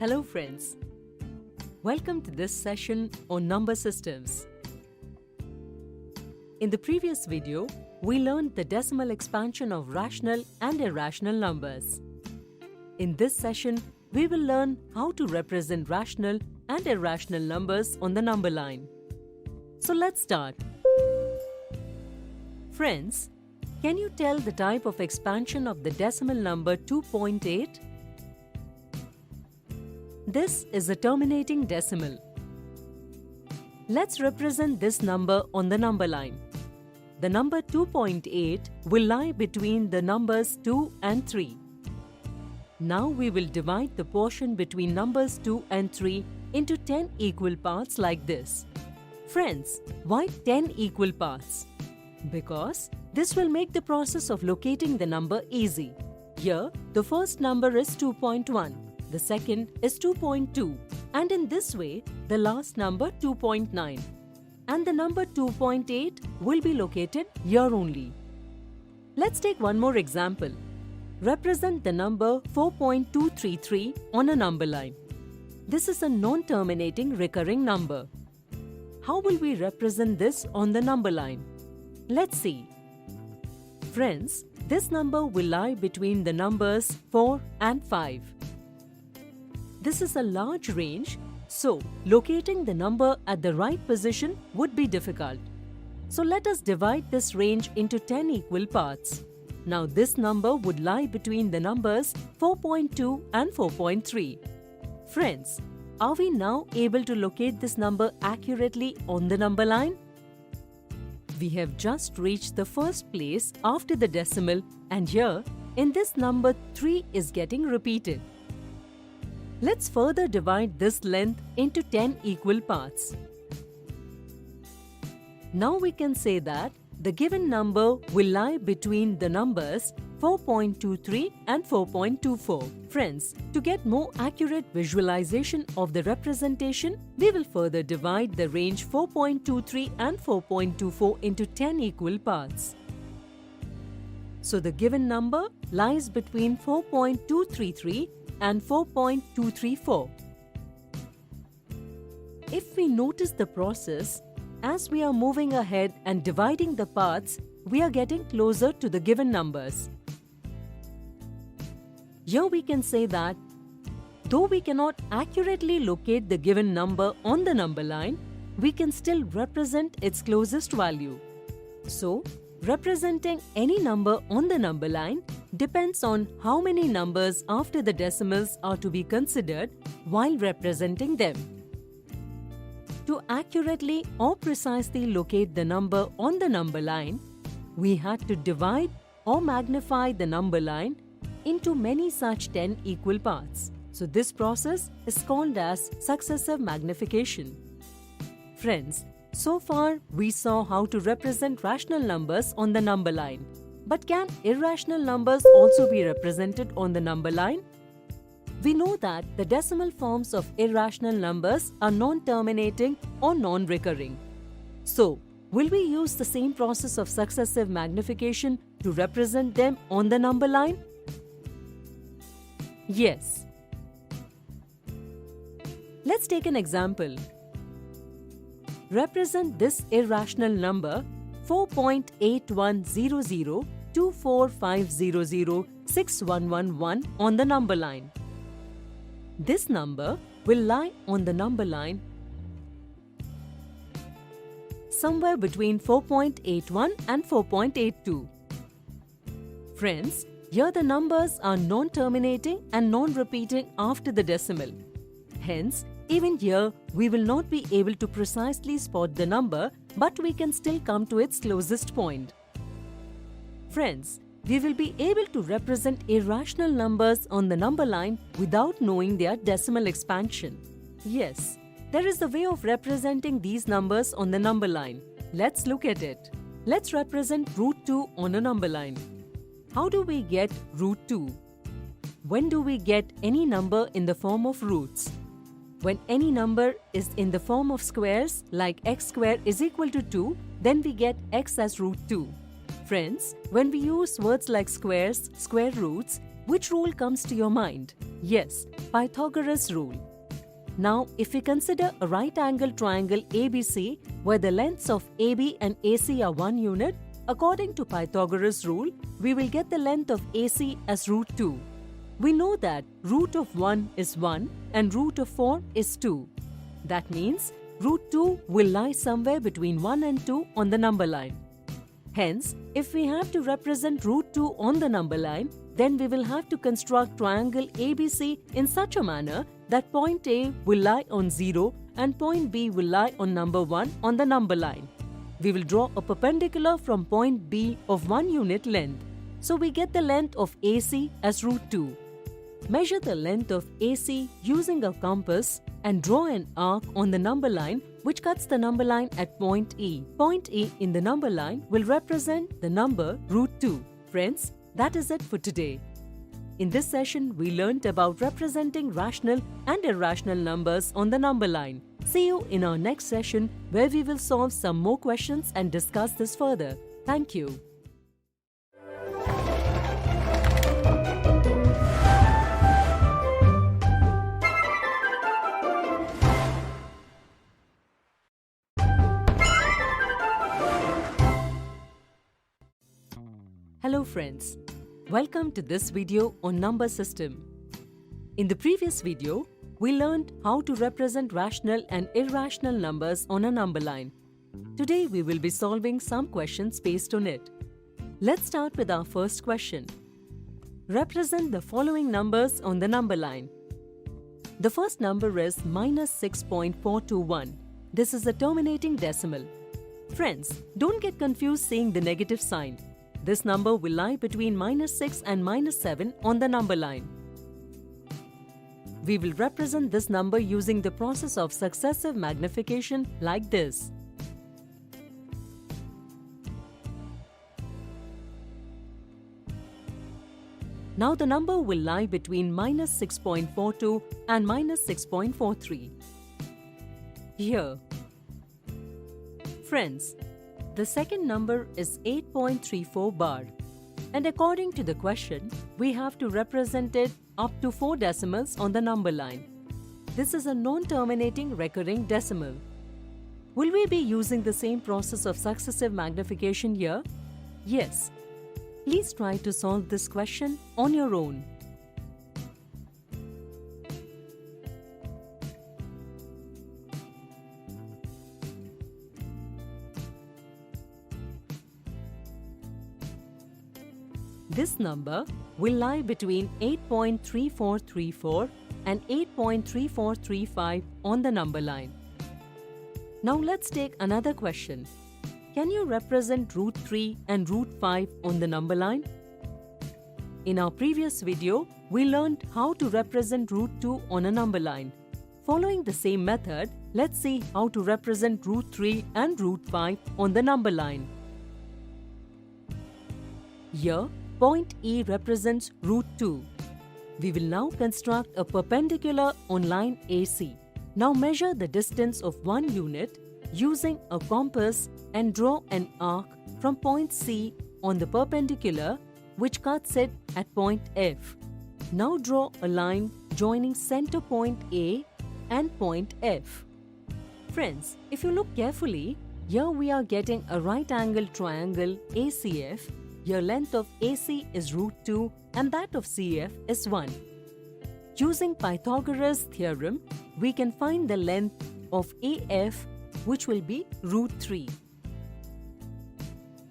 Hello friends, welcome to this session on number systems. In the previous video, we learned the decimal expansion of rational and irrational numbers. In this session, we will learn how to represent rational and irrational numbers on the number line. So let's start. Friends, can you tell the type of expansion of the decimal number 2.8? This is a terminating decimal. Let's represent this number on the number line. The number 2.8 will lie between the numbers 2 and 3. Now we will divide the portion between numbers 2 and 3 into 10 equal parts like this. Friends, why 10 equal parts? Because this will make the process of locating the number easy. Here, the first number is 2.1. The second is 2.2, and in this way, the last number 2.9. And the number 2.8 will be located here only. Let's take one more example. Represent the number 4.233 on a number line. This is a non-terminating recurring number. How will we represent this on the number line? Let's see. Friends, this number will lie between the numbers 4 and 5. This is a large range, so locating the number at the right position would be difficult. So let us divide this range into 10 equal parts. Now this number would lie between the numbers 4.2 and 4.3. Friends, are we now able to locate this number accurately on the number line? We have just reached the first place after the decimal, and here, in this number 3 is getting repeated. Let's further divide this length into 10 equal parts. Now we can say that the given number will lie between the numbers 4.23 and 4.24. Friends, to get more accurate visualization of the representation, we will further divide the range 4.23 and 4.24 into 10 equal parts. So the given number lies between 4.233 and 4.234. If we notice the process, as we are moving ahead and dividing the parts, we are getting closer to the given numbers. Here we can say that, though we cannot accurately locate the given number on the number line, we can still represent its closest value. So, representing any number on the number line depends on how many numbers after the decimals are to be considered while representing them. To accurately or precisely locate the number on the number line, we had to divide or magnify the number line into many such 10 equal parts. So this process is called as successive magnification. Friends, so far we saw how to represent rational numbers on the number line. But can irrational numbers also be represented on the number line? We know that the decimal forms of irrational numbers are non-terminating or non-recurring. So, will we use the same process of successive magnification to represent them on the number line? Yes. Let's take an example. Represent this irrational number 4.810024500611 on the number line. This number will lie on the number line somewhere between 4.81 and 4.82. Friends, here the numbers are non-terminating and non-repeating after the decimal. Hence, even here, we will not be able to precisely spot the number, but we can still come to its closest point. Friends, we will be able to represent irrational numbers on the number line without knowing their decimal expansion. Yes, there is a way of representing these numbers on the number line. Let's look at it. Let's represent root 2 on a number line. How do we get root 2? When do we get any number in the form of roots? When any number is in the form of squares like x square is equal to 2, then we get x as root 2. Friends, when we use words like squares, square roots, Which rule comes to your mind? Yes, Pythagoras rule. Now, if we consider a right-angled triangle ABC where the lengths of AB and AC are 1 unit, according to Pythagoras rule, we will get the length of AC as root 2. We know that root of 1 is 1 and root of 4 is 2. That means root 2 will lie somewhere between 1 and 2 on the number line. Hence, if we have to represent root 2 on the number line, then we will have to construct triangle ABC in such a manner that point A will lie on 0 and point B will lie on number 1 on the number line. We will draw a perpendicular from point B of 1 unit length. So we get the length of AC as root 2. Measure the length of AC using a compass and draw an arc on the number line which cuts the number line at point E. Point E in the number line will represent the number root 2. Friends, that is it for today. In this session, we learnt about representing rational and irrational numbers on the number line. See you in our next session where we will solve some more questions and discuss this further. Thank you. Hello friends, welcome to this video on number system. In the previous video, we learned how to represent rational and irrational numbers on a number line. Today we will be solving some questions based on it. Let's start with our first question. Represent the following numbers on the number line. The first number is minus 6.421. This is a terminating decimal. Friends, don't get confused seeing the negative sign. This number will lie between minus 6 and minus 7 on the number line. We will represent this number using the process of successive magnification like this. Now the number will lie between minus 6.42 and minus 6.43. Here. Friends, the second number is 8.34 bar. And according to the question, we have to represent it up to 4 decimals on the number line. This is a non-terminating recurring decimal. Will we be using the same process of successive magnification here? Yes. Please try to solve this question on your own. This number will lie between 8.3434 and 8.3435 on the number line. Now let's take another question. Can you represent root 3 and root 5 on the number line? In our previous video, we learned how to represent root 2 on a number line. Following the same method, let's see how to represent root 3 and root 5 on the number line. Here, point E represents root 2. We will now construct a perpendicular on line AC. Now measure the distance of 1 unit using a compass and draw an arc from point C on the perpendicular which cuts it at point F. Now draw a line joining center point A and point F. Friends, if you look carefully, here we are getting a right-angled triangle ACF. Your length of AC is root 2 and that of CF is 1. Using Pythagoras theorem, we can find the length of AF which will be root 3.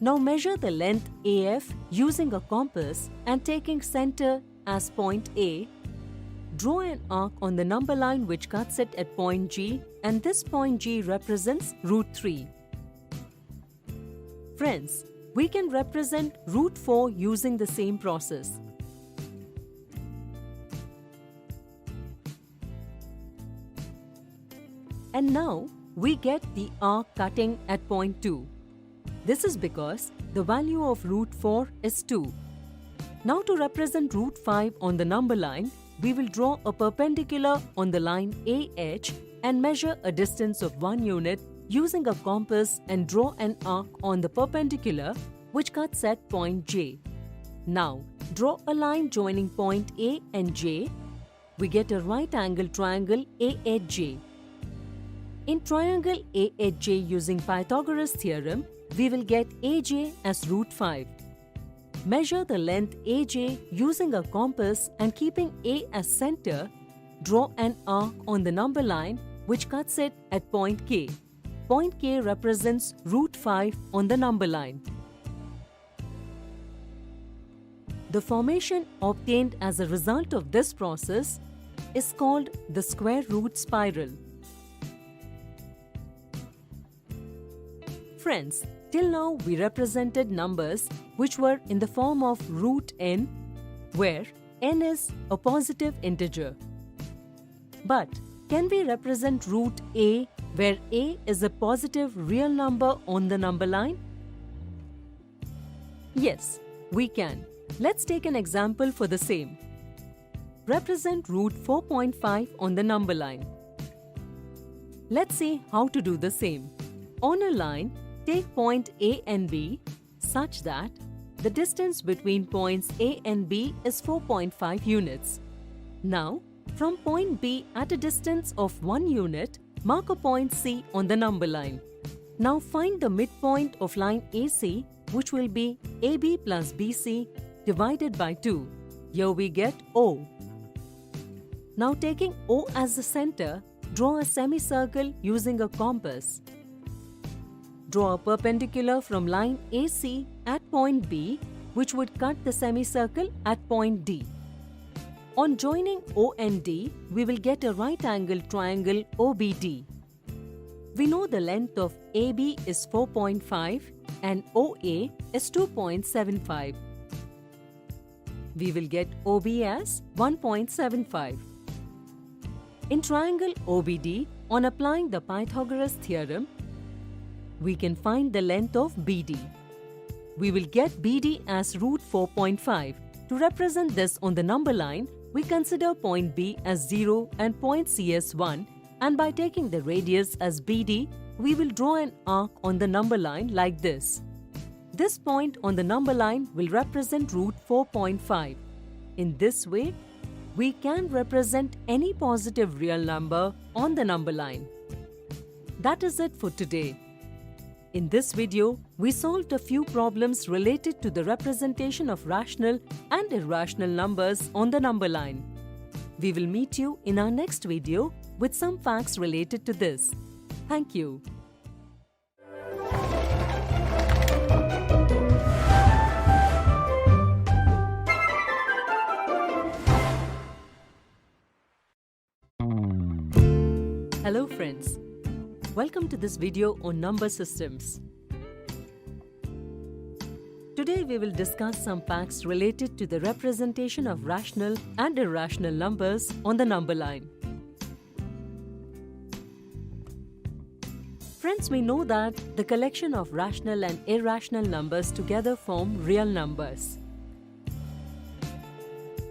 Now measure the length AF using a compass and taking center as point A. Draw an arc on the number line which cuts it at point G and this point G represents root 3. Friends, we can represent root 4 using the same process. And now we get the arc cutting at point 2. This is because the value of root 4 is 2. Now to represent root 5 on the number line, we will draw a perpendicular on the line AH and measure a distance of 1 unit using a compass and draw an arc on the perpendicular which cuts at point J. Now, draw a line joining point A and J. We get a right angle triangle AHJ. In triangle AHJ using Pythagoras theorem, we will get AJ as root 5. Measure the length AJ using a compass and keeping A as center, draw an arc on the number line which cuts it at point K. Point K represents root 5 on the number line. The formation obtained as a result of this process is called the square root spiral. Friends, till now we represented numbers which were in the form of root n, where n is a positive integer. But can we represent root a, where a is a positive real number on the number line? Yes, we can. Let's take an example for the same. Represent root 4.5 on the number line. Let's see how to do the same. On a line, take point A and B such that the distance between points A and B is 4.5 units. Now, from point B at a distance of 1 unit, mark a point C on the number line. Now find the midpoint of line AC, which will be AB plus BC divided by 2. Here we get O. Now taking O as the center, draw a semicircle using a compass. Draw a perpendicular from line AC at point B, which would cut the semicircle at point D. On joining O and D, we will get a right angle triangle OBD. We know the length of AB is 4.5 and OA is 2.75. We will get OB as 1.75. In triangle OBD, on applying the Pythagoras theorem, we can find the length of BD. We will get BD as root 4.5. To represent this on the number line, we consider point B as 0 and point C as 1, and by taking the radius as BD, we will draw an arc on the number line like this. This point on the number line will represent root 4.5. In this way, we can represent any positive real number on the number line. That is it for today. In this video, we solved a few problems related to the representation of rational and irrational numbers on the number line. We will meet you in our next video with some facts related to this. Thank you. Hello friends. Welcome to this video on number systems. Today we will discuss some facts related to the representation of rational and irrational numbers on the number line. Friends, we know that the collection of rational and irrational numbers together form real numbers.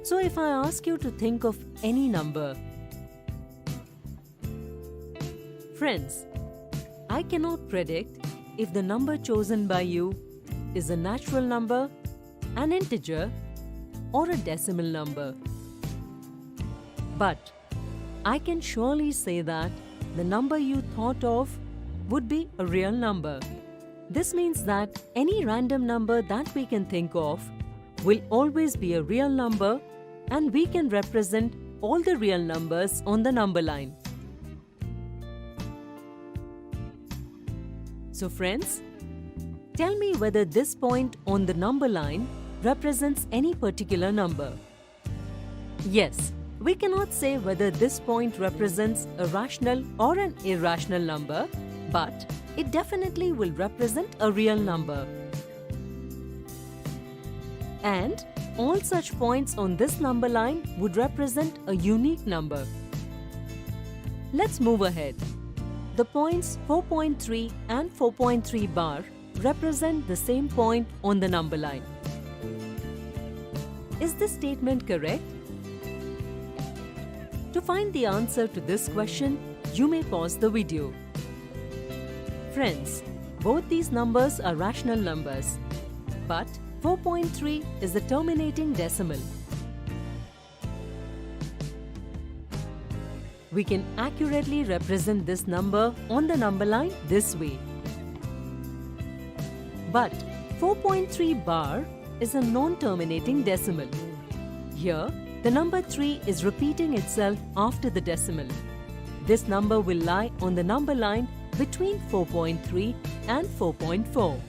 So if I ask you to think of any number, friends, I cannot predict if the number chosen by you is a natural number, an integer, or a decimal number. But I can surely say that the number you thought of would be a real number. This means that any random number that we can think of will always be a real number, and we can represent all the real numbers on the number line. So friends, tell me whether this point on the number line represents any particular number. Yes, we cannot say whether this point represents a rational or an irrational number, but it definitely will represent a real number. And all such points on this number line would represent a unique number. Let's move ahead. The points 4.3 and 4.3 bar represent the same point on the number line. Is this statement correct? To find the answer to this question, you may pause the video. Friends, both these numbers are rational numbers, but 4.3 is the terminating decimal. We can accurately represent this number on the number line this way. But 4.3 bar is a non-terminating decimal. Here, the number 3 is repeating itself after the decimal. This number will lie on the number line between 4.3 and 4.4.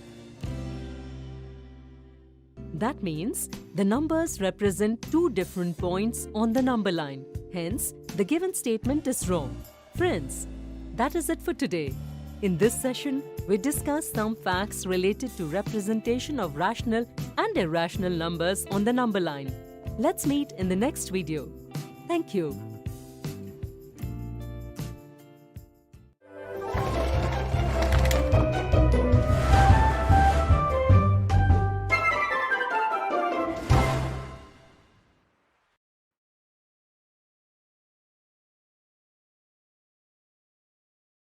That means the numbers represent two different points on the number line. Hence, the given statement is wrong. Friends, that is it for today. In this session, we discussed some facts related to representation of rational and irrational numbers on the number line. Let's meet in the next video. Thank you.